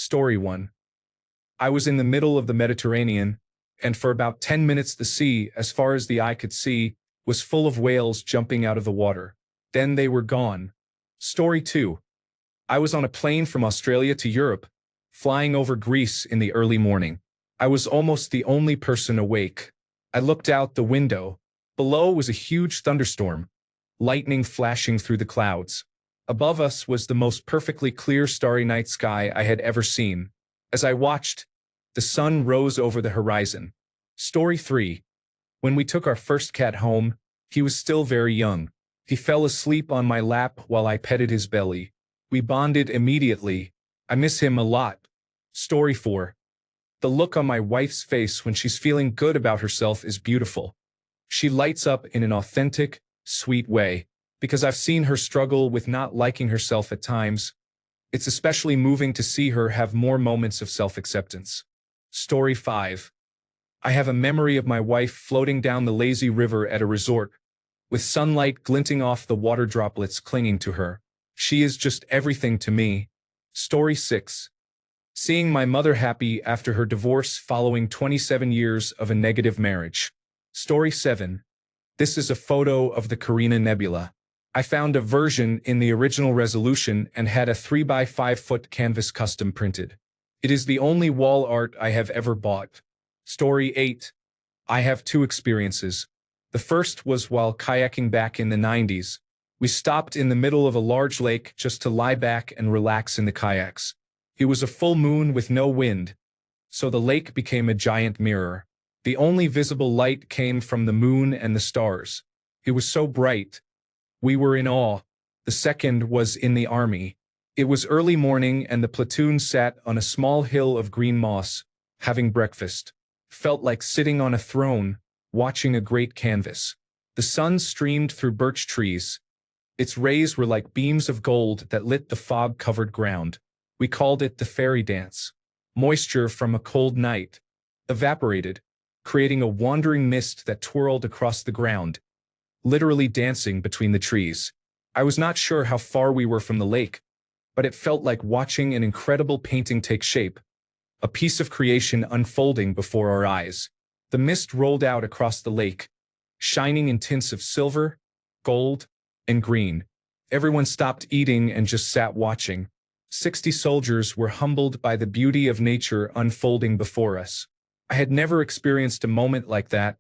Story 1. I was in the middle of the Mediterranean, and for about 10 minutes the sea, as far as the eye could see, was full of whales jumping out of the water. Then they were gone. Story 2. I was on a plane from Australia to Europe, flying over Greece in the early morning. I was almost the only person awake. I looked out the window. Below was a huge thunderstorm, lightning flashing through the clouds. Above us was the most perfectly clear starry night sky I had ever seen. As I watched, the sun rose over the horizon. Story 3. When we took our first cat home, he was still very young. He fell asleep on my lap while I petted his belly. We bonded immediately. I miss him a lot. Story 4. The look on my wife's face when she's feeling good about herself is beautiful. She lights up in an authentic, sweet way, because I've seen her struggle with not liking herself at times. It's especially moving to see her have more moments of self-acceptance. Story 5. I have a memory of my wife floating down the lazy river at a resort, with sunlight glinting off the water droplets clinging to her. She is just everything to me. Story 6. Seeing my mother happy after her divorce following 27 years of a negative marriage. Story 7. This is a photo of the Carina Nebula. I found a version in the original resolution and had a 3x5 foot canvas custom printed. It is the only wall art I have ever bought. Story 8. I have two experiences. The first was while kayaking back in the 90s. We stopped in the middle of a large lake just to lie back and relax in the kayaks. It was a full moon with no wind, so the lake became a giant mirror. The only visible light came from the moon and the stars. It was so bright. We were in awe. The second was in the army. It was early morning and the platoon sat on a small hill of green moss, having breakfast. Felt like sitting on a throne, watching a great canvas. The sun streamed through birch trees. Its rays were like beams of gold that lit the fog-covered ground. We called it the fairy dance. Moisture from a cold night evaporated, creating a wandering mist that twirled across the ground, literally dancing between the trees. I was not sure how far we were from the lake, but it felt like watching an incredible painting take shape, a piece of creation unfolding before our eyes. The mist rolled out across the lake, shining in tints of silver, gold, and green. Everyone stopped eating and just sat watching. 60 soldiers were humbled by the beauty of nature unfolding before us. I had never experienced a moment like that,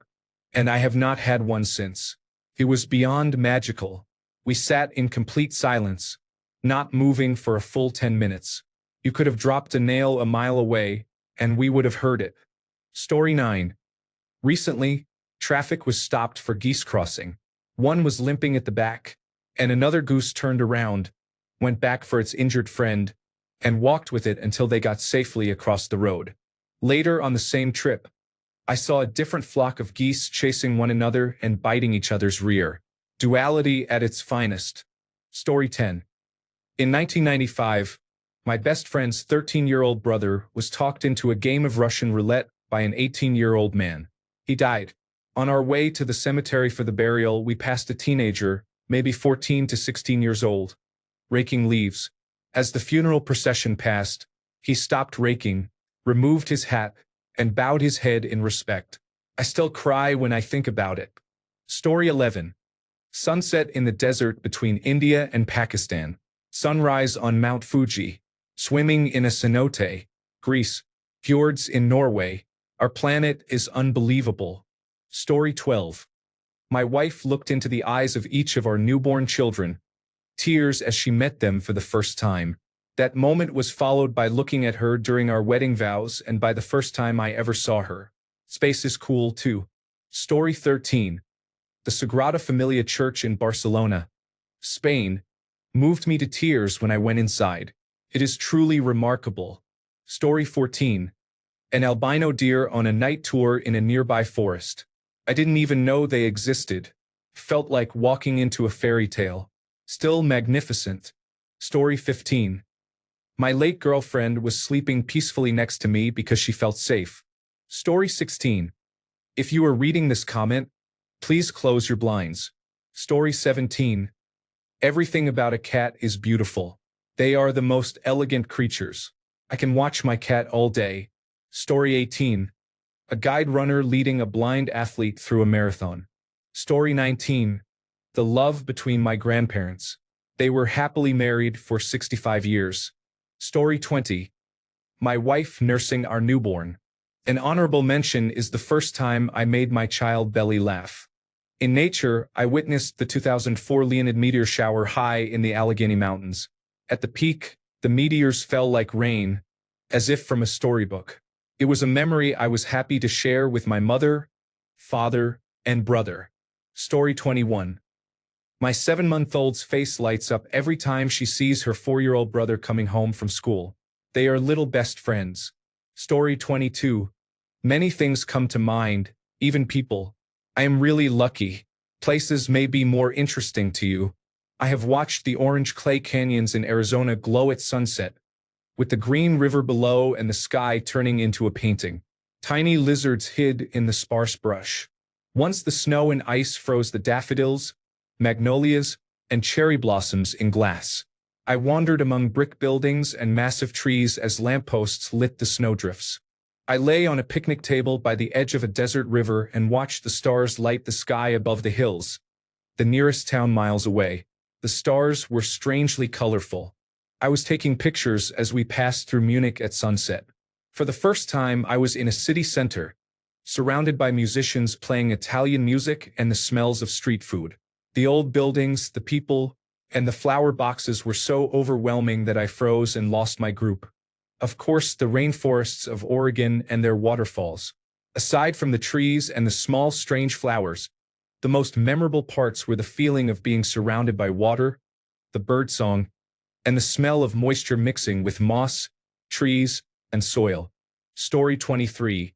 and I have not had one since. It was beyond magical. We sat in complete silence, not moving for a full 10 minutes. You could have dropped a nail a mile away, and we would have heard it. Story 9. Recently, traffic was stopped for geese crossing. One was limping at the back, and another goose turned around, went back for its injured friend, and walked with it until they got safely across the road. Later on the same trip, I saw a different flock of geese chasing one another and biting each other's rear. Duality at its finest. Story 10. In 1995, my best friend's 13-year-old brother was talked into a game of Russian roulette by an 18-year-old man. He died. On our way to the cemetery for the burial, we passed a teenager, maybe 14 to 16 years old, raking leaves. As the funeral procession passed, he stopped raking, removed his hat, and bowed his head in respect. I still cry when I think about it. Story 11. Sunset in the desert between India and Pakistan. Sunrise on Mount Fuji. Swimming in a cenote. Greece. Fjords in Norway. Our planet is unbelievable. Story 12. My wife looked into the eyes of each of our newborn children, tears as she met them for the first time. That moment was followed by looking at her during our wedding vows and by the first time I ever saw her. Space is cool too. Story 13. The Sagrada Familia Church in Barcelona, Spain, moved me to tears when I went inside. It is truly remarkable. Story 14. An albino deer on a night tour in a nearby forest. I didn't even know they existed. Felt like walking into a fairy tale. Still magnificent. Story 15. My late girlfriend was sleeping peacefully next to me because she felt safe. Story 16. If you are reading this comment, please close your blinds. Story 17. Everything about a cat is beautiful. They are the most elegant creatures. I can watch my cat all day. Story 18. A guide runner leading a blind athlete through a marathon. Story 19. The love between my grandparents. They were happily married for 65 years. Story 20. My wife nursing our newborn. An honorable mention is the first time I made my child belly laugh. In nature, I witnessed the 2004 Leonid meteor shower high in the Allegheny Mountains. At the peak, the meteors fell like rain, as if from a storybook. It was a memory I was happy to share with my mother, father, and brother. Story 21. My 7-month-old's face lights up every time she sees her 4-year-old brother coming home from school. They are little best friends. Story 22. Many things come to mind, even people. I am really lucky. Places may be more interesting to you. I have watched the orange clay canyons in Arizona glow at sunset, with the green river below and the sky turning into a painting. Tiny lizards hid in the sparse brush. Once the snow and ice froze the daffodils, magnolias, and cherry blossoms in glass. I wandered among brick buildings and massive trees as lampposts lit the snowdrifts. I lay on a picnic table by the edge of a desert river and watched the stars light the sky above the hills, the nearest town miles away. The stars were strangely colorful. I was taking pictures as we passed through Munich at sunset. For the first time, I was in a city center, surrounded by musicians playing Italian music and the smells of street food. The old buildings, the people, and the flower boxes were so overwhelming that I froze and lost my group. Of course, the rainforests of Oregon and their waterfalls. Aside from the trees and the small, strange flowers, the most memorable parts were the feeling of being surrounded by water, the birdsong, and the smell of moisture mixing with moss, trees, and soil. Story 23.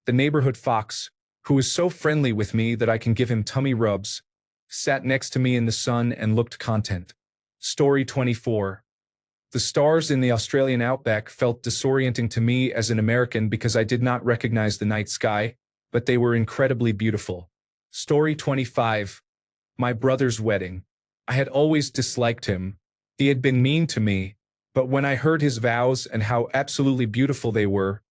The neighborhood fox, who is so friendly with me that I can give him tummy rubs, sat next to me in the sun and looked content. Story 24. The stars in the Australian outback felt disorienting to me as an American because I did not recognize the night sky, but they were incredibly beautiful. Story 25. My brother's wedding. I had always disliked him. He had been mean to me, but when I heard his vows and how absolutely beautiful they were,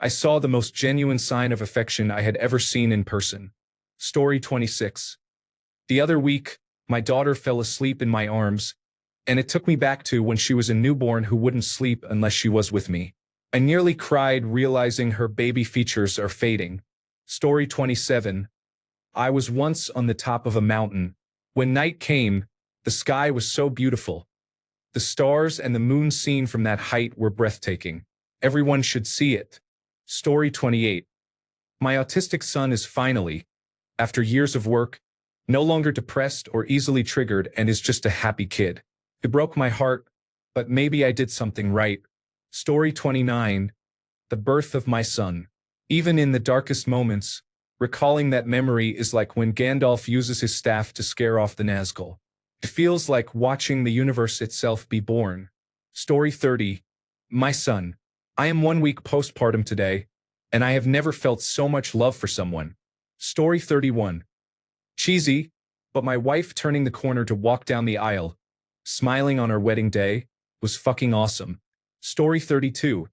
I saw the most genuine sign of affection I had ever seen in person. Story 26. The other week, my daughter fell asleep in my arms, and it took me back to when she was a newborn who wouldn't sleep unless she was with me. I nearly cried realizing her baby features are fading. Story 27. I was once on the top of a mountain. When night came, the sky was so beautiful. The stars and the moon seen from that height were breathtaking. Everyone should see it. Story 28. My autistic son is finally, after years of work, no longer depressed or easily triggered and is just a happy kid. It broke my heart, but maybe I did something right. Story 29. The birth of my son. Even in the darkest moments, recalling that memory is like when Gandalf uses his staff to scare off the Nazgul. It feels like watching the universe itself be born. Story 30. My son. I am 1 week postpartum today, and I have never felt so much love for someone. Story 31. Cheesy, but my wife turning the corner to walk down the aisle, smiling on our wedding day, was fucking awesome. Story 32.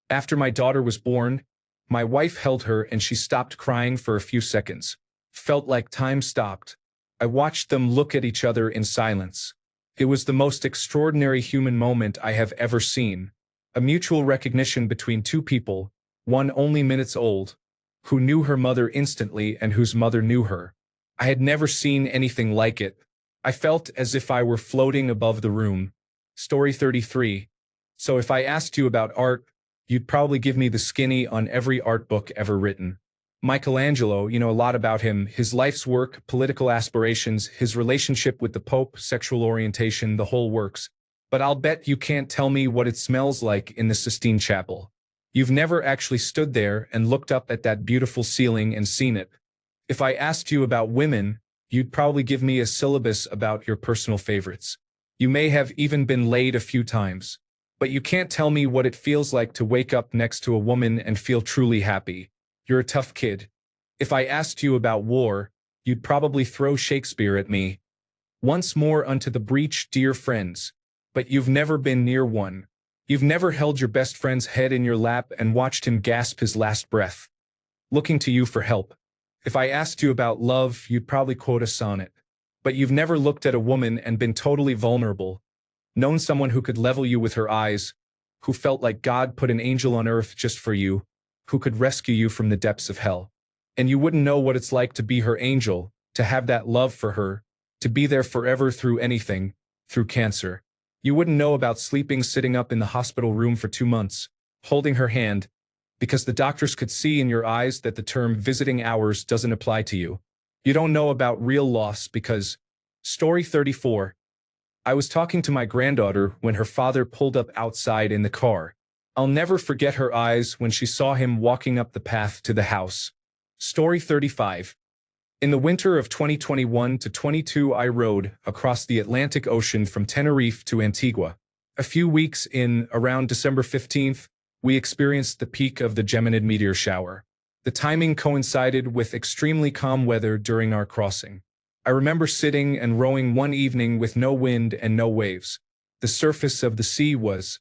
After my daughter was born, my wife held her and she stopped crying for a few seconds. Felt like time stopped. I watched them look at each other in silence. It was the most extraordinary human moment I have ever seen. A mutual recognition between two people, one only minutes old, who knew her mother instantly and whose mother knew her. I had never seen anything like it. I felt as if I were floating above the room. Story 33. So if I asked you about art, you'd probably give me the skinny on every art book ever written. Michelangelo, you know a lot about him, his life's work, political aspirations, his relationship with the Pope, sexual orientation, the whole works. But I'll bet you can't tell me what it smells like in the Sistine Chapel. You've never actually stood there and looked up at that beautiful ceiling and seen it. If I asked you about women, you'd probably give me a syllabus about your personal favorites. You may have even been laid a few times. But you can't tell me what it feels like to wake up next to a woman and feel truly happy. You're a tough kid. If I asked you about war, you'd probably throw Shakespeare at me. Once more unto the breach, dear friends. But you've never been near one. You've never held your best friend's head in your lap and watched him gasp his last breath, looking to you for help. If I asked you about love, you'd probably quote a sonnet. But you've never looked at a woman and been totally vulnerable, known someone who could level you with her eyes, who felt like God put an angel on earth just for you, who could rescue you from the depths of hell. And you wouldn't know what it's like to be her angel, to have that love for her, to be there forever through anything, through cancer. You wouldn't know about sitting up in the hospital room for 2 months, holding her hand, because the doctors could see in your eyes that the term visiting hours doesn't apply to you. You don't know about real loss because, story 34. I was talking to my granddaughter when her father pulled up outside in the car. I'll never forget her eyes when she saw him walking up the path to the house. Story 35. In the winter of 2021 to 22, I rowed across the Atlantic Ocean from Tenerife to Antigua. A few weeks in, around December 15th, we experienced the peak of the Geminid meteor shower. The timing coincided with extremely calm weather during our crossing. I remember sitting and rowing one evening with no wind and no waves. The surface of the sea was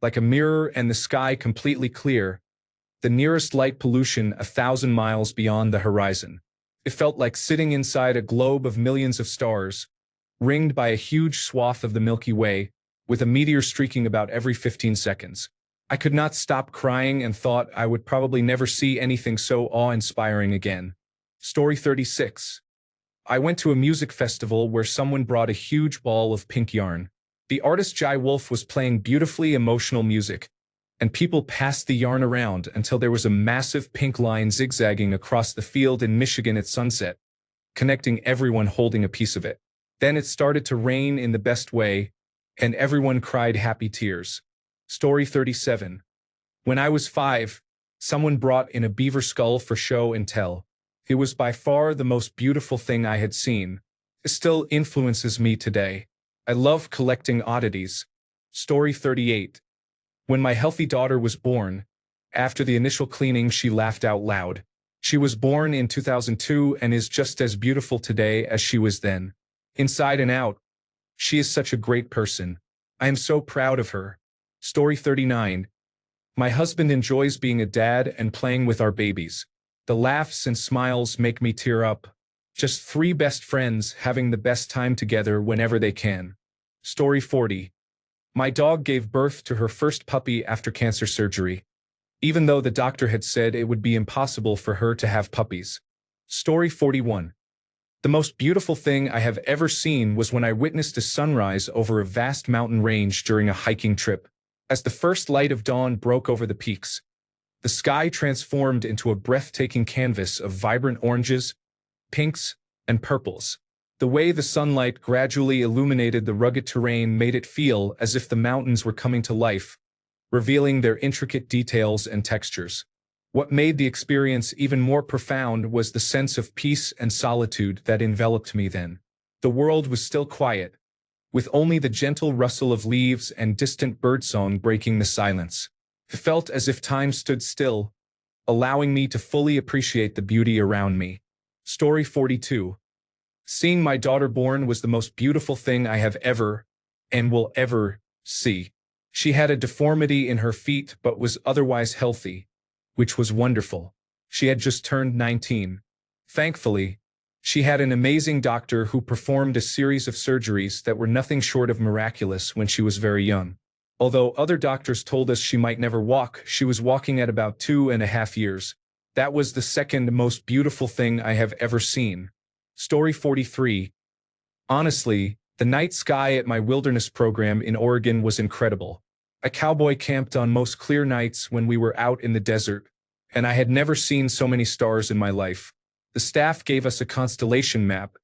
like a mirror and the sky completely clear, the nearest light pollution 1,000 miles beyond the horizon. It felt like sitting inside a globe of millions of stars, ringed by a huge swath of the Milky Way, with a meteor streaking about every 15 seconds. I could not stop crying and thought I would probably never see anything so awe-inspiring again. Story 36. I went to a music festival where someone brought a huge ball of pink yarn. The artist Jai Wolf was playing beautifully emotional music, and people passed the yarn around until there was a massive pink line zigzagging across the field in Michigan at sunset, connecting everyone holding a piece of it. Then it started to rain in the best way, and everyone cried happy tears. Story 37. When I was 5, someone brought in a beaver skull for show and tell. It was by far the most beautiful thing I had seen. It still influences me today. I love collecting oddities. Story 38. When my healthy daughter was born, after the initial cleaning, she laughed out loud. She was born in 2002 and is just as beautiful today as she was then. Inside and out, she is such a great person. I am so proud of her. Story 39. My husband enjoys being a dad and playing with our babies. The laughs and smiles make me tear up. Just 3 best friends having the best time together whenever they can. Story 40. My dog gave birth to her first puppy after cancer surgery, even though the doctor had said it would be impossible for her to have puppies. Story 41. The most beautiful thing I have ever seen was when I witnessed a sunrise over a vast mountain range during a hiking trip. As the first light of dawn broke over the peaks, the sky transformed into a breathtaking canvas of vibrant oranges, pinks, and purples. The way the sunlight gradually illuminated the rugged terrain made it feel as if the mountains were coming to life, revealing their intricate details and textures. What made the experience even more profound was the sense of peace and solitude that enveloped me then. The world was still quiet, with only the gentle rustle of leaves and distant birdsong breaking the silence. It felt as if time stood still, allowing me to fully appreciate the beauty around me. Story 42. Seeing my daughter born was the most beautiful thing I have ever, and will ever, see. She had a deformity in her feet but was otherwise healthy, which was wonderful. She had just turned 19. Thankfully, she had an amazing doctor who performed a series of surgeries that were nothing short of miraculous when she was very young. Although other doctors told us she might never walk, she was walking at about 2.5 years. That was the second most beautiful thing I have ever seen. Story 43. Honestly, the night sky at my wilderness program in Oregon was incredible. A cowboy camped on most clear nights when we were out in the desert, and I had never seen so many stars in my life. The staff gave us a constellation map,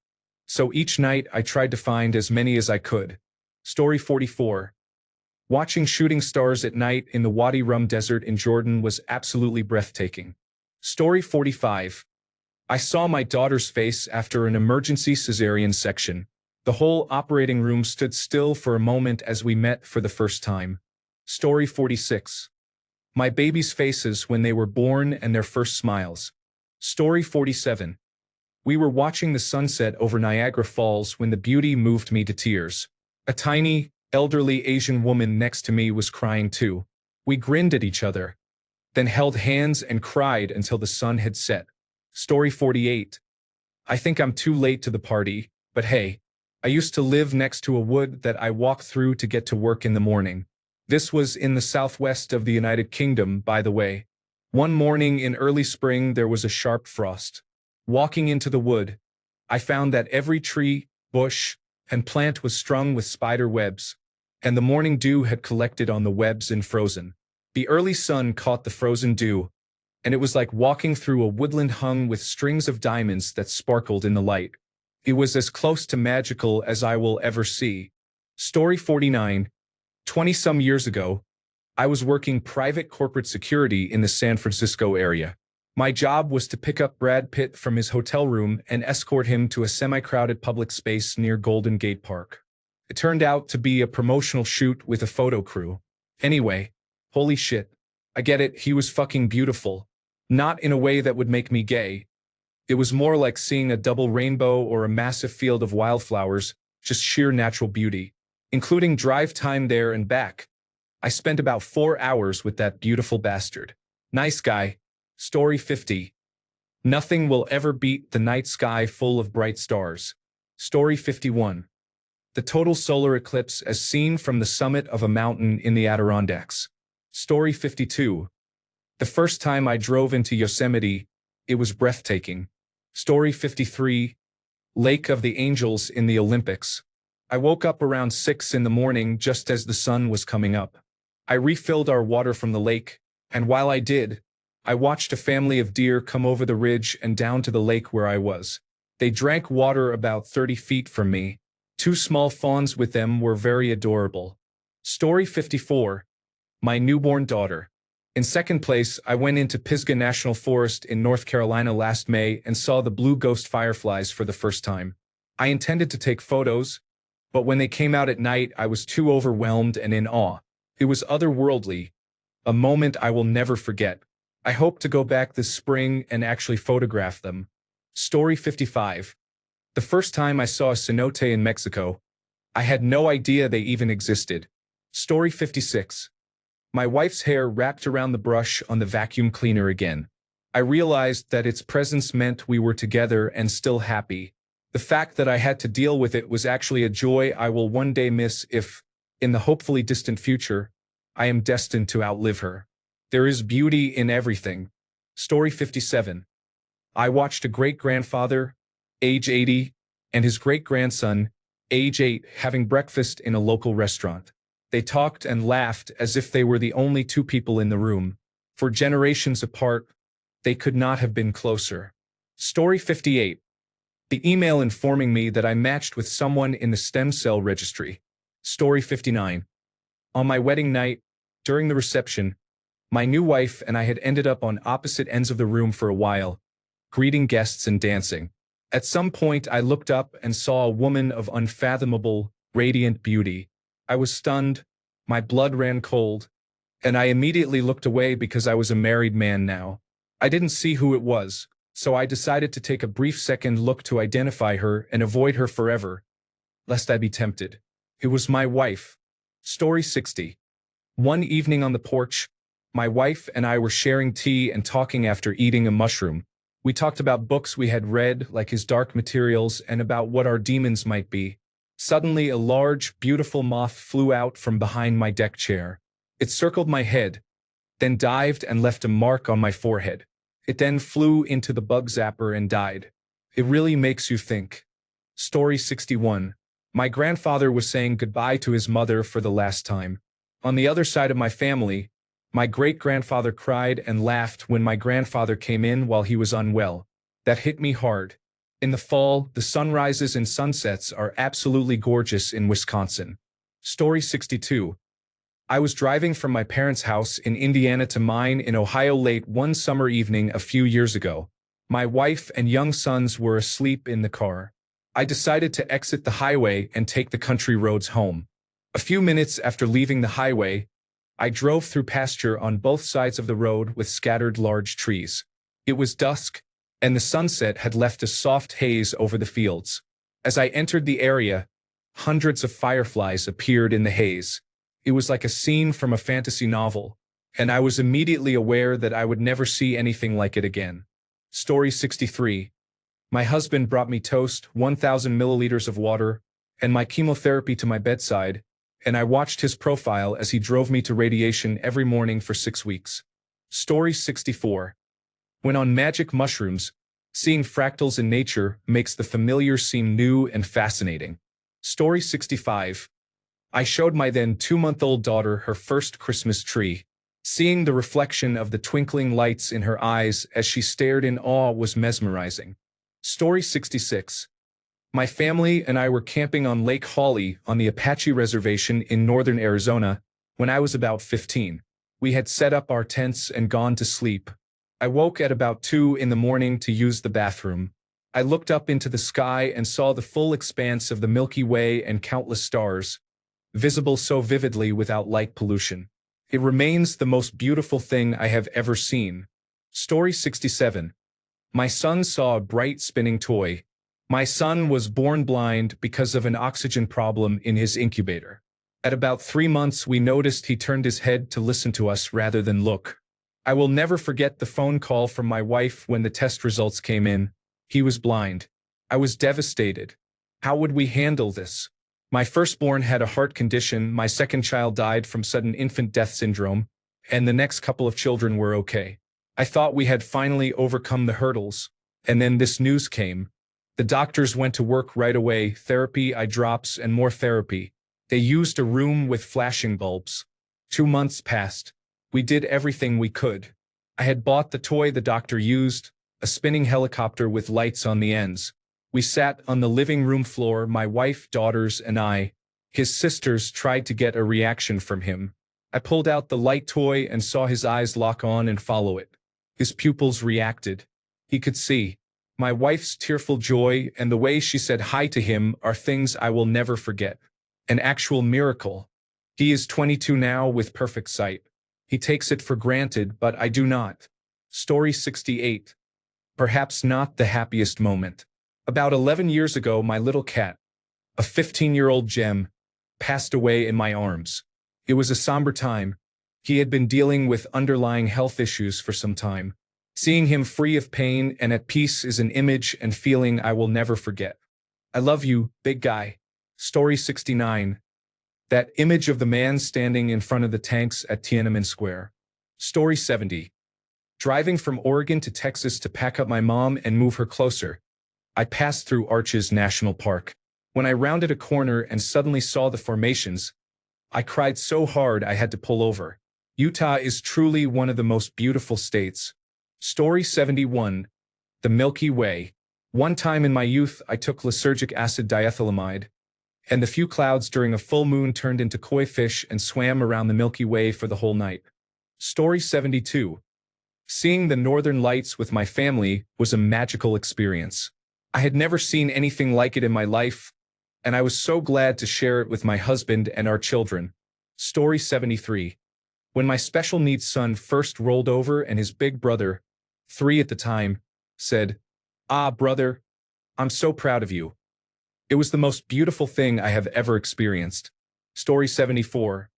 so each night I tried to find as many as I could. Story 44. Watching shooting stars at night in the Wadi Rum Desert in Jordan was absolutely breathtaking. Story 45. I saw my daughter's face after an emergency cesarean section. The whole operating room stood still for a moment as we met for the first time. Story 46. My baby's faces when they were born and their first smiles. Story 47. We were watching the sunset over Niagara Falls when the beauty moved me to tears. A tiny, Elderly Asian woman next to me was crying too. We grinned at each other, then held hands and cried until the sun had set. Story 48. I think I'm too late to the party, but hey, I used to live next to a wood that I walked through to get to work in the morning. This was in the southwest of the United Kingdom, by the way. One morning in early spring there was a sharp frost. Walking into the wood, I found that every tree, bush, and plant was strung with spider webs, and the morning dew had collected on the webs and frozen. The early sun caught the frozen dew, and it was like walking through a woodland hung with strings of diamonds that sparkled in the light. It was as close to magical as I will ever see. Story 49. 20-some years ago, I was working private corporate security in the San Francisco area. My job was to pick up Brad Pitt from his hotel room and escort him to a semi-crowded public space near Golden Gate Park. It turned out to be a promotional shoot with a photo crew. Anyway, holy shit. I get it, he was fucking beautiful. Not in a way that would make me gay. It was more like seeing a double rainbow or a massive field of wildflowers, just sheer natural beauty. Including drive time there and back, I spent about 4 hours with that beautiful bastard. Nice guy. Story 50. Nothing will ever beat the night sky full of bright stars. Story 51. The total solar eclipse as seen from the summit of a mountain in the Adirondacks. Story 52. The first time I drove into Yosemite, it was breathtaking. Story 53. Lake of the Angels in the Olympics. I woke up around 6 in the morning just as the sun was coming up. I refilled our water from the lake, and while I did, I watched a family of deer come over the ridge and down to the lake where I was. They drank water about 30 feet from me. 2 small fawns with them were very adorable. Story 54. My newborn daughter. In second place, I went into Pisgah National Forest in North Carolina last May and saw the blue ghost fireflies for the first time. I intended to take photos, but when they came out at night, I was too overwhelmed and in awe. It was otherworldly, a moment I will never forget. I hope to go back this spring and actually photograph them. Story 55. The first time I saw a cenote in Mexico, I had no idea they even existed. Story 56. My wife's hair wrapped around the brush on the vacuum cleaner again. I realized that its presence meant we were together and still happy. The fact that I had to deal with it was actually a joy I will one day miss if, in the hopefully distant future, I am destined to outlive her. There is beauty in everything. Story 57. I watched a great-grandfather, age 80, and his great-grandson, age 8, having breakfast in a local restaurant. They talked and laughed as if they were the only 2 people in the room. For generations apart, they could not have been closer. Story 58. The email informing me that I matched with someone in the stem cell registry. Story 59. On my wedding night, during the reception, my new wife and I had ended up on opposite ends of the room for a while, greeting guests and dancing. At some point, I looked up and saw a woman of unfathomable, radiant beauty. I was stunned, my blood ran cold, and I immediately looked away because I was a married man now. I didn't see who it was, so I decided to take a brief second look to identify her and avoid her forever, lest I be tempted. It was my wife. Story 60. One evening on the porch, my wife and I were sharing tea and talking after eating a mushroom. We talked about books we had read, like His Dark Materials, and about what our demons might be. Suddenly, a large, beautiful moth flew out from behind my deck chair. It circled my head, then dived and left a mark on my forehead. It then flew into the bug zapper and died. It really makes you think. Story 61. My grandfather was saying goodbye to his mother for the last time. On the other side of my family, my great-grandfather cried and laughed when my grandfather came in while he was unwell. That hit me hard. In the fall, the sunrises and sunsets are absolutely gorgeous in Wisconsin. Story 62. I was driving from my parents' house in Indiana to mine in Ohio late one summer evening a few years ago. My wife and young sons were asleep in the car. I decided to exit the highway and take the country roads home. A few minutes after leaving the highway, I drove through pasture on both sides of the road with scattered large trees. It was dusk, and the sunset had left a soft haze over the fields. As I entered the area, Hundreds of fireflies appeared in the haze. It was like a scene from a fantasy novel, and I was immediately aware that I would never see anything like it again. Story 63. My husband brought me toast, 1,000 milliliters of water, and my chemotherapy to my bedside, and I watched his profile as he drove me to radiation every morning for 6 weeks. Story 64. When on magic mushrooms, seeing fractals in nature makes the familiar seem new and fascinating. Story 65. I showed my then 2-month-old daughter her first Christmas tree. Seeing the reflection of the twinkling lights in her eyes as she stared in awe was mesmerizing. Story 66. My family and I were camping on Lake Hawley on the Apache Reservation in northern Arizona when I was about 15. We had set up our tents and gone to sleep. I woke at about 2 in the morning to use the bathroom. I looked up into the sky and saw the full expanse of the Milky Way and countless stars, visible so vividly without light pollution. It remains the most beautiful thing I have ever seen. Story 67. My son saw a bright spinning toy. My son was born blind because of an oxygen problem in his incubator. At about 3 months, we noticed he turned his head to listen to us rather than look. I will never forget the phone call from my wife when the test results came in. He was blind. I was devastated. How would we handle this? My firstborn had a heart condition, my second child died from sudden infant death syndrome, and the next couple of children were okay. I thought we had finally overcome the hurdles, and then this news came. The doctors went to work right away, therapy, eye drops, and more therapy. They used a room with flashing bulbs. 2 months passed. We did everything we could. I had bought the toy the doctor used, a spinning helicopter with lights on the ends. We sat on the living room floor, my wife, daughters, and I. His sisters tried to get a reaction from him. I pulled out the light toy and saw his eyes lock on and follow it. His pupils reacted. He could see. My wife's tearful joy and the way she said hi to him are things I will never forget. An actual miracle. He is 22 now with perfect sight. He takes it for granted, but I do not. Story 68. Perhaps not the happiest moment. About 11 years ago, my little cat, a 15-year-old gem, passed away in my arms. It was a somber time. He had been dealing with underlying health issues for some time. Seeing him free of pain and at peace is an image and feeling I will never forget. I love you, big guy. Story 69. That image of the man standing in front of the tanks at Tiananmen Square. Story 70. Driving from Oregon to Texas to pack up my mom and move her closer, I passed through Arches National Park. When I rounded a corner and suddenly saw the formations, I cried so hard I had to pull over. Utah is truly one of the most beautiful states. Story 71. The Milky Way. One time in my youth, I took lysergic acid diethylamide, and the few clouds during a full moon turned into koi fish and swam around the Milky Way for the whole night. Story 72. Seeing the northern lights with my family was a magical experience. I had never seen anything like it in my life, and I was so glad to share it with my husband and our children. Story 73. When my special needs son first rolled over and his big brother, 3 at the time, said, "Ah, brother, I'm so proud of you." It was the most beautiful thing I have ever experienced. Story 74.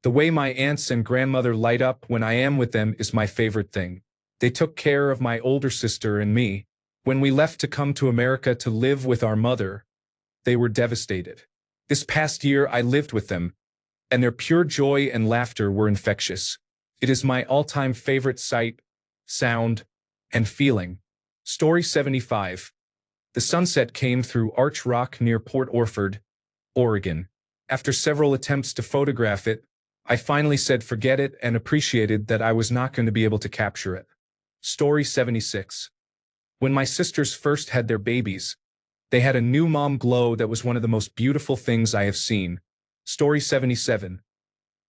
The way my aunts and grandmother light up when I am with them is my favorite thing. They took care of my older sister and me. When we left to come to America to live with our mother, they were devastated. This past year I lived with them, and their pure joy and laughter were infectious. It is my all-time favorite sight, sound, and feeling. Story 75. The sunset came through Arch Rock near Port Orford, Oregon. After several attempts to photograph it, I finally said forget it and appreciated that I was not going to be able to capture it. Story 76. When my sisters first had their babies, they had a new mom glow that was one of the most beautiful things I have seen. Story 77.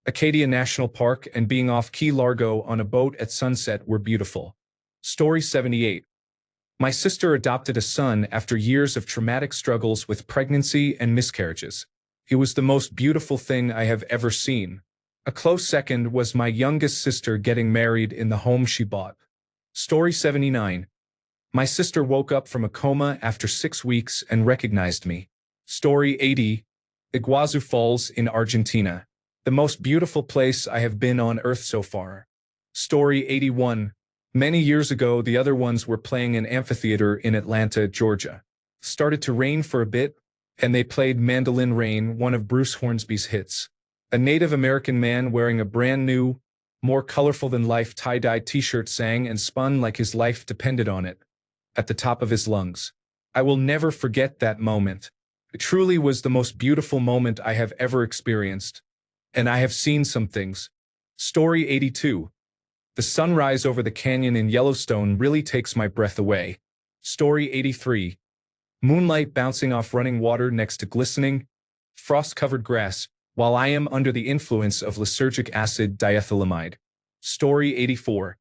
Acadia National Park and being off Key Largo on a boat at sunset were beautiful. Story 78. My sister adopted a son after years of traumatic struggles with pregnancy and miscarriages. It was the most beautiful thing I have ever seen. A close second was my youngest sister getting married in the home she bought. Story 79. My sister woke up from a coma after 6 weeks and recognized me. Story 80. Iguazu Falls in Argentina. The most beautiful place I have been on Earth so far. Story 81. Many years ago, the other ones were playing an amphitheater in Atlanta, Georgia. Started to rain for a bit, and they played Mandolin Rain, one of Bruce Hornsby's hits. A Native American man wearing a brand new, more colorful-than-life tie-dye t-shirt sang and spun like his life depended on it, at the top of his lungs. I will never forget that moment. It truly was the most beautiful moment I have ever experienced. And I have seen some things. Story 82. The sunrise over the canyon in Yellowstone really takes my breath away. Story 83. Moonlight bouncing off running water next to glistening, frost-covered grass, while I am under the influence of lysergic acid diethylamide. Story 84.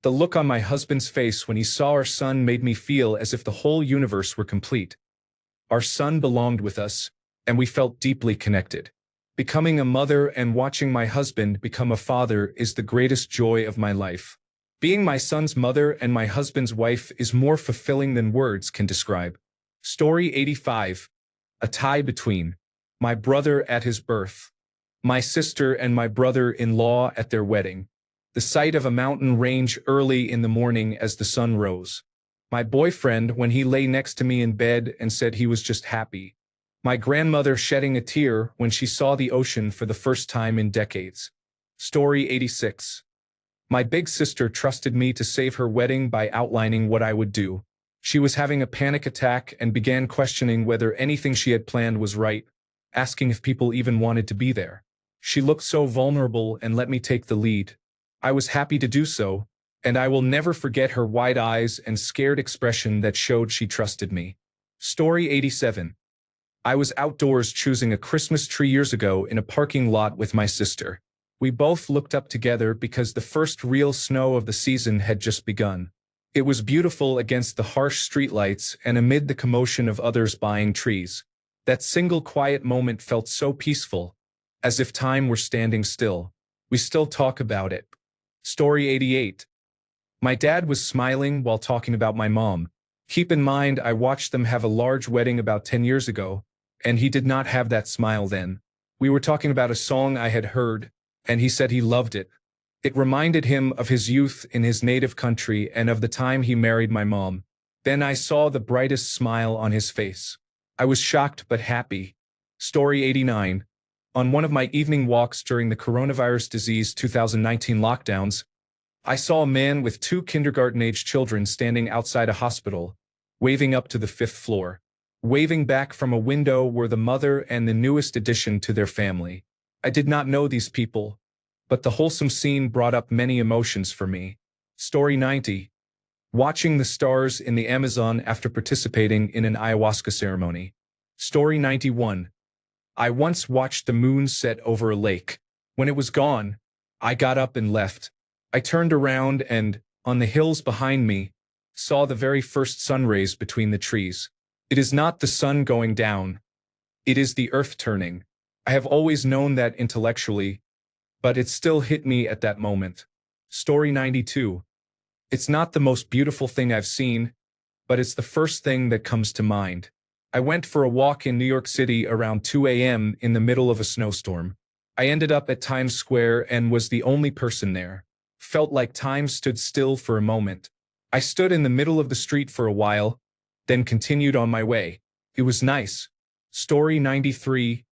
The look on my husband's face when he saw our son made me feel as if the whole universe were complete. Our son belonged with us, and we felt deeply connected. Becoming a mother and watching my husband become a father is the greatest joy of my life. Being my son's mother and my husband's wife is more fulfilling than words can describe. Story 85. A tie between my brother at his birth, my sister and my brother-in-law at their wedding, the sight of a mountain range early in the morning as the sun rose, my boyfriend when he lay next to me in bed and said he was just happy, my grandmother shedding a tear when she saw the ocean for the first time in decades. Story 86. My big sister trusted me to save her wedding by outlining what I would do. She was having a panic attack and began questioning whether anything she had planned was right, asking if people even wanted to be there. She looked so vulnerable and let me take the lead. I was happy to do so, and I will never forget her wide eyes and scared expression that showed she trusted me. Story 87. I was outdoors choosing a Christmas tree years ago in a parking lot with my sister. We both looked up together because the first real snow of the season had just begun. It was beautiful against the harsh streetlights and amid the commotion of others buying trees. That single quiet moment felt so peaceful, as if time were standing still. We still talk about it. Story 88. My dad was smiling while talking about my mom. Keep in mind, I watched them have a large wedding about 10 years ago, and he did not have that smile then. We were talking about a song I had heard, and he said he loved it. It reminded him of his youth in his native country and of the time he married my mom. Then I saw the brightest smile on his face. I was shocked but happy. Story 89. On one of my evening walks during the coronavirus disease 2019 lockdowns, I saw a man with two kindergarten-age children standing outside a hospital, waving up to the 5th floor. Waving back from a window were the mother and the newest addition to their family. I did not know these people, but the wholesome scene brought up many emotions for me. Story 90. Watching the stars in the Amazon after participating in an ayahuasca ceremony. Story 91. I once watched the moon set over a lake. When it was gone, I got up and left. I turned around and, on the hills behind me, saw the very first sun rays between the trees. It is not the sun going down. It is the earth turning. I have always known that intellectually, but it still hit me at that moment. Story 92. It's not the most beautiful thing I've seen, but it's the first thing that comes to mind. I went for a walk in New York City around 2 a.m. in the middle of a snowstorm. I ended up at Times Square and was the only person there. Felt like time stood still for a moment. I stood in the middle of the street for a while, then continued on my way. It was nice. Story 93.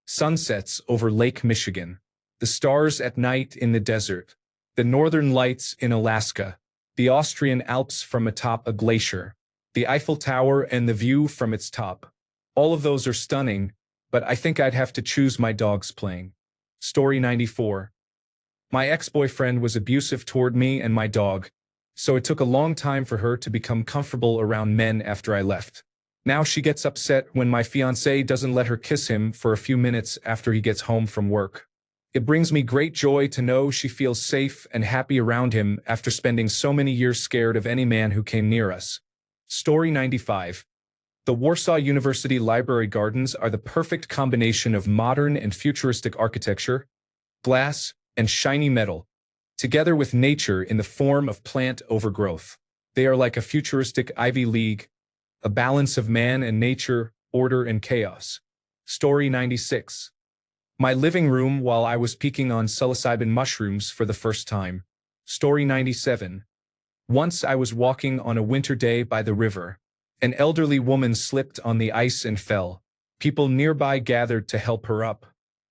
Sunsets over Lake Michigan. The stars at night in the desert. The northern lights in Alaska. The Austrian Alps from atop a glacier. The Eiffel Tower and the view from its top. All of those are stunning, but I think I'd have to choose my dogs playing. Story 94. My ex-boyfriend was abusive toward me and my dog, so it took a long time for her to become comfortable around men after I left. Now she gets upset when my fiancé doesn't let her kiss him for a few minutes after he gets home from work. It brings me great joy to know she feels safe and happy around him after spending so many years scared of any man who came near us. Story 95. The Warsaw University Library Gardens are the perfect combination of modern and futuristic architecture, glass, and shiny metal, together with nature in the form of plant overgrowth. They are like a futuristic Ivy League, a balance of man and nature, order and chaos. Story 96. My living room while I was peeking on psilocybin mushrooms for the first time. Story 97. Once I was walking on a winter day by the river. An elderly woman slipped on the ice and fell. People nearby gathered to help her up.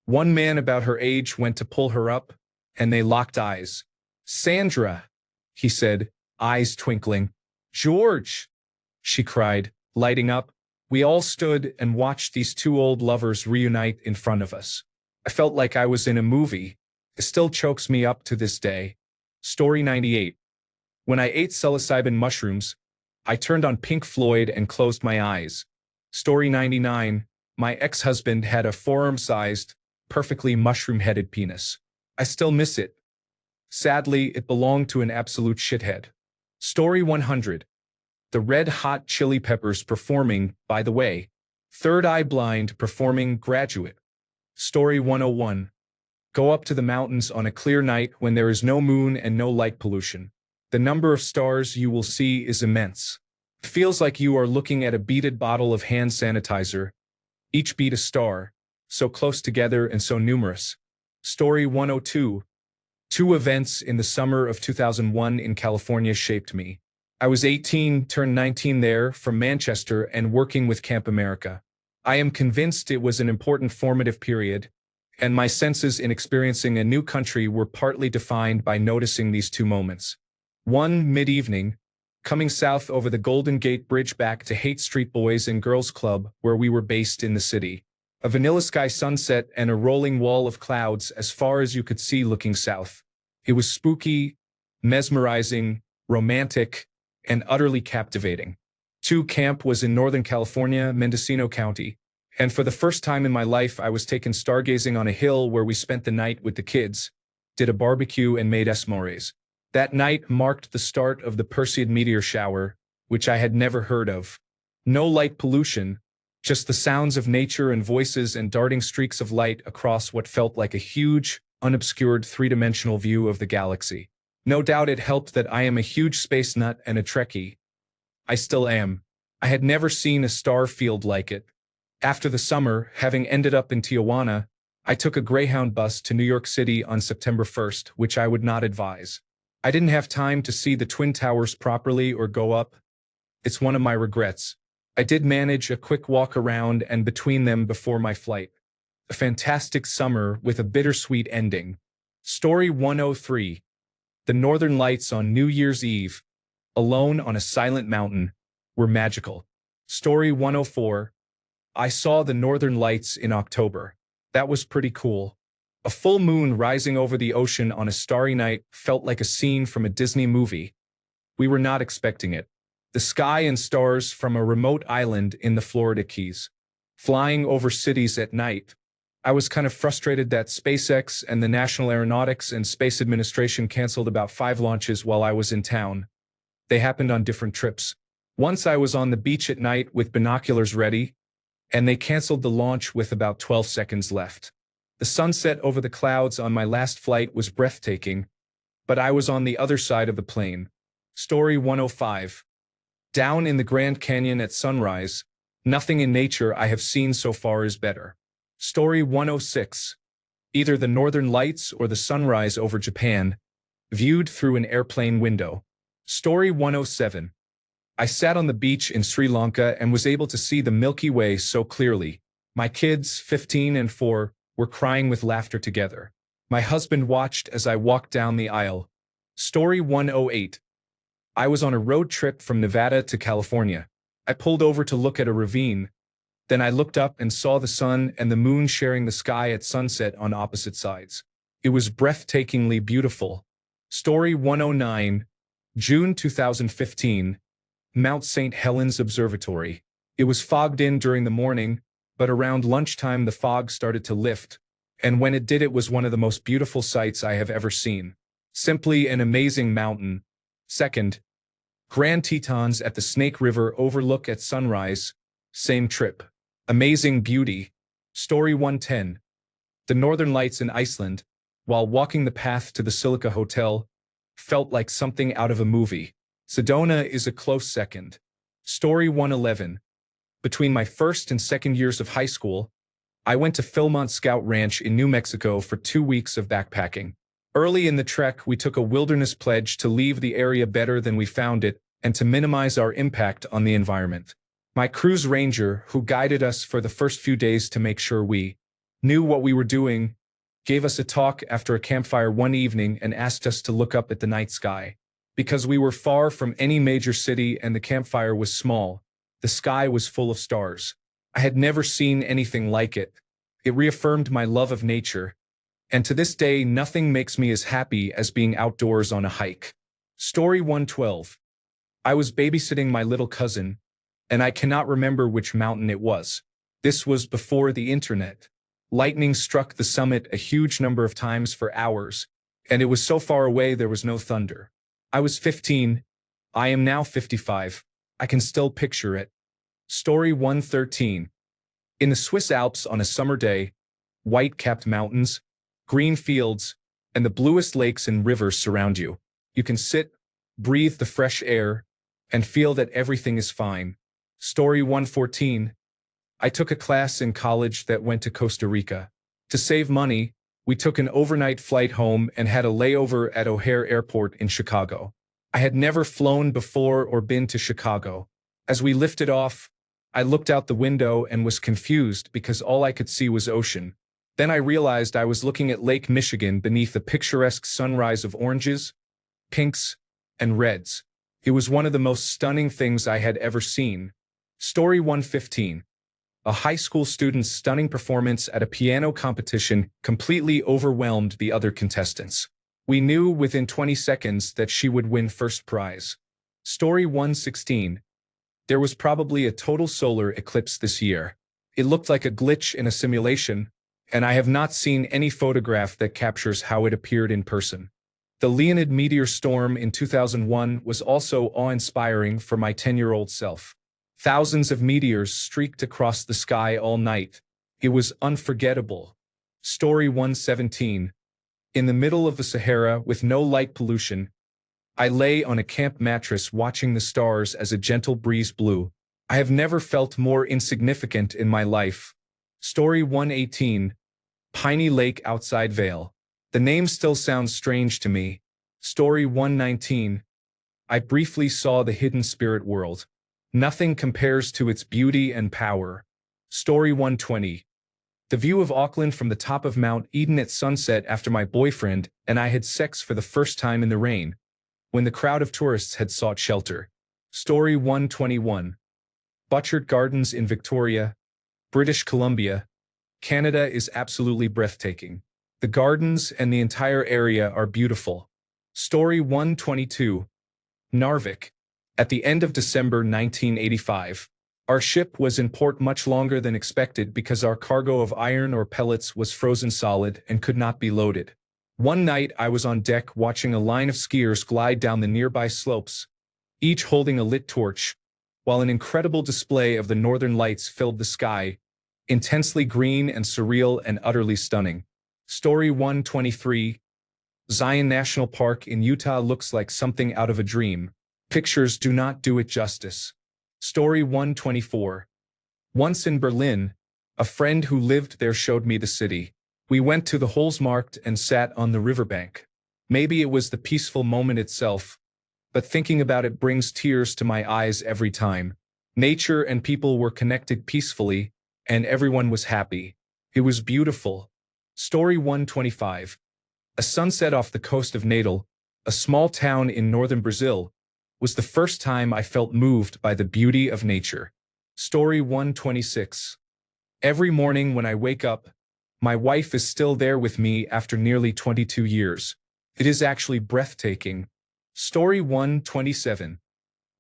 One man about her age went to pull her up, and they locked eyes. "Sandra," he said, eyes twinkling. "George," she cried, lighting up. We all stood and watched these two old lovers reunite in front of us. I felt like I was in a movie. It still chokes me up to this day. Story 98. When I ate psilocybin mushrooms, I turned on Pink Floyd and closed my eyes. Story 99. My ex-husband had a forearm-sized, perfectly mushroom-headed penis. I still miss it. Sadly, it belonged to an absolute shithead. Story 100. The Red Hot Chili Peppers performing, by the way. Third Eye Blind performing Graduate. Story 101. Go up to the mountains on a clear night when there is no moon and no light pollution. The number of stars you will see is immense. It feels like you are looking at a beaded bottle of hand sanitizer. Each bead a star, so close together and so numerous. Story 102. Two events in the summer of 2001 in California shaped me. I was 18, turned 19 there, from Manchester, and working with Camp America. I am convinced it was an important formative period, and my senses in experiencing a new country were partly defined by noticing these two moments. One mid-evening, coming south over the Golden Gate Bridge back to Haight Street Boys and Girls Club, where we were based in the city. A vanilla sky sunset and a rolling wall of clouds as far as you could see looking south. It was spooky, mesmerizing, romantic, and utterly captivating. Camp was in Northern California, Mendocino County, and for the first time in my life I was taken stargazing on a hill where we spent the night with the kids, did a barbecue and made s'mores. That night marked the start of the Perseid meteor shower, which I had never heard of. No light pollution, just the sounds of nature and voices and darting streaks of light across what felt like a huge, unobscured three-dimensional view of the galaxy. No doubt it helped that I am a huge space nut and a Trekkie. I still am. I had never seen a star field like it. After the summer, having ended up in Tijuana, I took a Greyhound bus to New York City on September 1st, which I would not advise. I didn't have time to see the Twin Towers properly or go up. It's one of my regrets. I did manage a quick walk around and between them before my flight. A fantastic summer with a bittersweet ending. Story 103. The Northern Lights on New Year's Eve, alone on a silent mountain, were magical. Story 104. I saw the Northern Lights in October. That was pretty cool. A full moon rising over the ocean on a starry night felt like a scene from a Disney movie. We were not expecting it. The sky and stars from a remote island in the Florida Keys. Flying over cities at night. I was kind of frustrated that SpaceX and the National Aeronautics and Space Administration canceled about 5 launches while I was in town. They happened on different trips. Once I was on the beach at night with binoculars ready, and they canceled the launch with about 12 seconds left. The sunset over the clouds on my last flight was breathtaking, but I was on the other side of the plane. Story 105. Down in the Grand Canyon at sunrise, nothing in nature I have seen so far is better. Story 106. Either the Northern Lights or the sunrise over Japan, viewed through an airplane window. Story 107. I sat on the beach in Sri Lanka and was able to see the Milky Way so clearly. My kids, 15 and 4, were crying with laughter together. My husband watched as I walked down the aisle. Story 108. I was on a road trip from Nevada to California. I pulled over to look at a ravine. Then I looked up and saw the sun and the moon sharing the sky at sunset on opposite sides. It was breathtakingly beautiful. Story 109. June 2015. Mount St. Helens Observatory. It was fogged in during the morning, but around lunchtime the fog started to lift, and when it did it was one of the most beautiful sights I have ever seen. Simply an amazing mountain. Second, Grand Tetons at the Snake River overlook at sunrise. Same trip. Amazing beauty. Story 110. The Northern Lights in Iceland, while walking the path to the Silica Hotel, felt like something out of a movie. Sedona is a close second. Story 111. Between my first and second years of high school, I went to Philmont Scout Ranch in New Mexico for 2 weeks of backpacking. Early in the trek, we took a wilderness pledge to leave the area better than we found it and to minimize our impact on the environment. My cruise ranger, who guided us for the first few days to make sure we knew what we were doing, gave us a talk after a campfire one evening and asked us to look up at the night sky. Because we were far from any major city and the campfire was small, the sky was full of stars. I had never seen anything like it. It reaffirmed my love of nature, and to this day nothing makes me as happy as being outdoors on a hike. Story 112. I was babysitting my little cousin, and I cannot remember which mountain it was. This was before the internet. Lightning struck the summit a huge number of times for hours, and it was so far away there was no thunder. I was 15. I am now 55. I can still picture it. Story 113. In the Swiss Alps on a summer day, white-capped mountains, green fields, and the bluest lakes and rivers surround you. You can sit, breathe the fresh air, and feel that everything is fine. Story 114. I took a class in college that went to Costa Rica. To save money, we took an overnight flight home and had a layover at O'Hare Airport in Chicago. I had never flown before or been to Chicago. As we lifted off, I looked out the window and was confused because all I could see was ocean. Then I realized I was looking at Lake Michigan beneath a picturesque sunrise of oranges, pinks, and reds. It was one of the most stunning things I had ever seen. Story 115. A high school student's stunning performance at a piano competition completely overwhelmed the other contestants. We knew within 20 seconds that she would win first prize. Story 116. There was probably a total solar eclipse this year. It looked like a glitch in a simulation, and I have not seen any photograph that captures how it appeared in person. The Leonid meteor storm in 2001 was also awe-inspiring for my 10-year-old self. Thousands of meteors streaked across the sky all night. It was unforgettable. Story 117. In the middle of the Sahara with no light pollution, I lay on a camp mattress watching the stars as a gentle breeze blew. I have never felt more insignificant in my life. Story 118. Piney Lake outside Vail. The name still sounds strange to me. Story 119. I briefly saw the hidden spirit world. Nothing compares to its beauty and power. Story 120. The view of Auckland from the top of Mount Eden at sunset after my boyfriend and I had sex for the first time in the rain, when the crowd of tourists had sought shelter. Story 121. Butchart Gardens in Victoria, British Columbia, Canada is absolutely breathtaking. The gardens and the entire area are beautiful. Story 122. Narvik. At the end of December 1985, our ship was in port much longer than expected because our cargo of iron ore pellets was frozen solid and could not be loaded. One night I was on deck watching a line of skiers glide down the nearby slopes, each holding a lit torch, while an incredible display of the northern lights filled the sky, intensely green and surreal and utterly stunning. Story 123. Zion National Park in Utah looks like something out of a dream. Pictures do not do it justice. Story 124. Once in Berlin, a friend who lived there showed me the city. We went to the Holzmarkt and sat on the riverbank. Maybe it was the peaceful moment itself, but thinking about it brings tears to my eyes every time. Nature and people were connected peacefully, and everyone was happy. It was beautiful. Story 125. A sunset off the coast of Natal, a small town in northern Brazil, was the first time I felt moved by the beauty of nature. Story 126. Every morning when I wake up, my wife is still there with me after nearly 22 years. It is actually breathtaking. Story 127.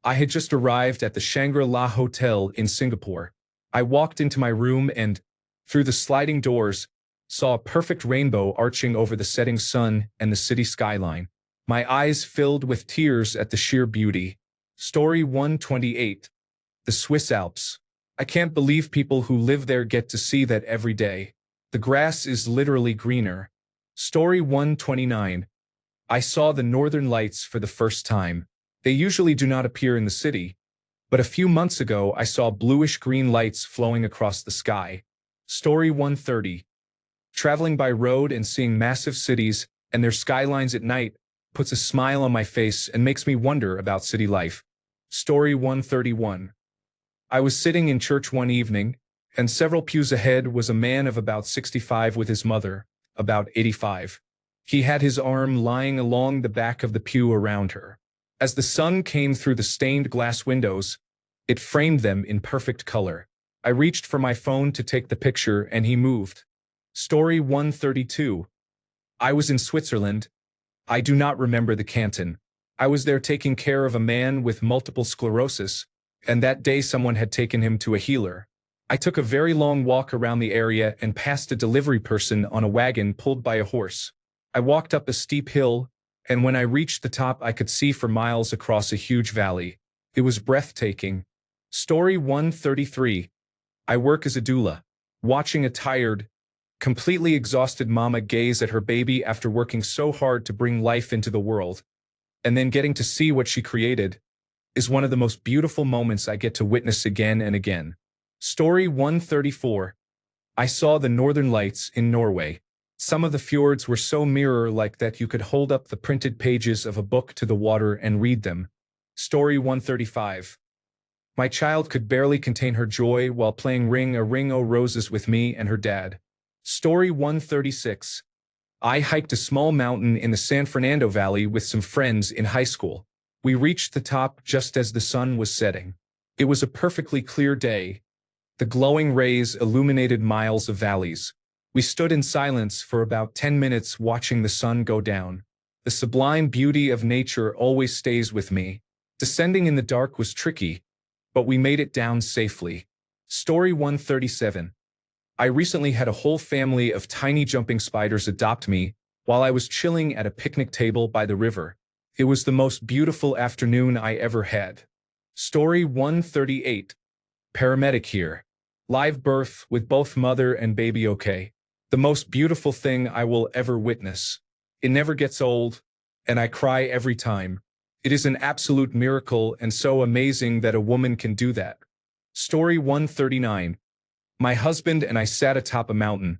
I had just arrived at the Shangri-La Hotel in Singapore. I walked into my room and, through the sliding doors, saw a perfect rainbow arching over the setting sun and the city skyline. My eyes filled with tears at the sheer beauty. Story 128. The Swiss Alps. I can't believe people who live there get to see that every day. The grass is literally greener. Story 129. I saw the northern lights for the first time. They usually do not appear in the city, but a few months ago I saw bluish-green lights flowing across the sky. Story 130. Traveling by road and seeing massive cities and their skylines at night puts a smile on my face and makes me wonder about city life. Story 131. I was sitting in church one evening, and several pews ahead was a man of about 65 with his mother, about 85. He had his arm lying along the back of the pew around her. As the sun came through the stained glass windows, it framed them in perfect color. I reached for my phone to take the picture and he moved. Story 132. I was in Switzerland. I do not remember the canton. I was there taking care of a man with multiple sclerosis, and that day someone had taken him to a healer. I took a very long walk around the area and passed a delivery person on a wagon pulled by a horse. I walked up a steep hill, and when I reached the top I could see for miles across a huge valley. It was breathtaking. Story 133. I work as a doula. Watching a tired, completely exhausted mama gaze at her baby after working so hard to bring life into the world, and then getting to see what she created, is one of the most beautiful moments I get to witness again and again. Story 134. I saw the northern lights in Norway. Some of the fjords were so mirror-like that you could hold up the printed pages of a book to the water and read them. Story 135. My child could barely contain her joy while playing Ring a Ring O' Roses with me and her dad. Story 136. I hiked a small mountain in the San Fernando Valley with some friends in high school. We reached the top just as the sun was setting. It was a perfectly clear day. The glowing rays illuminated miles of valleys. We stood in silence for about 10 minutes watching the sun go down. The sublime beauty of nature always stays with me. Descending in the dark was tricky, but we made it down safely. Story 137. I recently had a whole family of tiny jumping spiders adopt me while I was chilling at a picnic table by the river. It was the most beautiful afternoon I ever had. Story 138. Paramedic here. Live birth with both mother and baby okay. The most beautiful thing I will ever witness. It never gets old, and I cry every time. It is an absolute miracle and so amazing that a woman can do that. Story 139. My husband and I sat atop a mountain,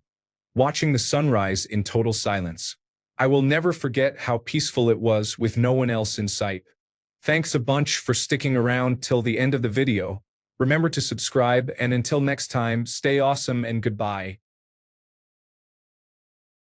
watching the sunrise in total silence. I will never forget how peaceful it was with no one else in sight. Thanks a bunch for sticking around till the end of the video. Remember to subscribe, and until next time, stay awesome and goodbye.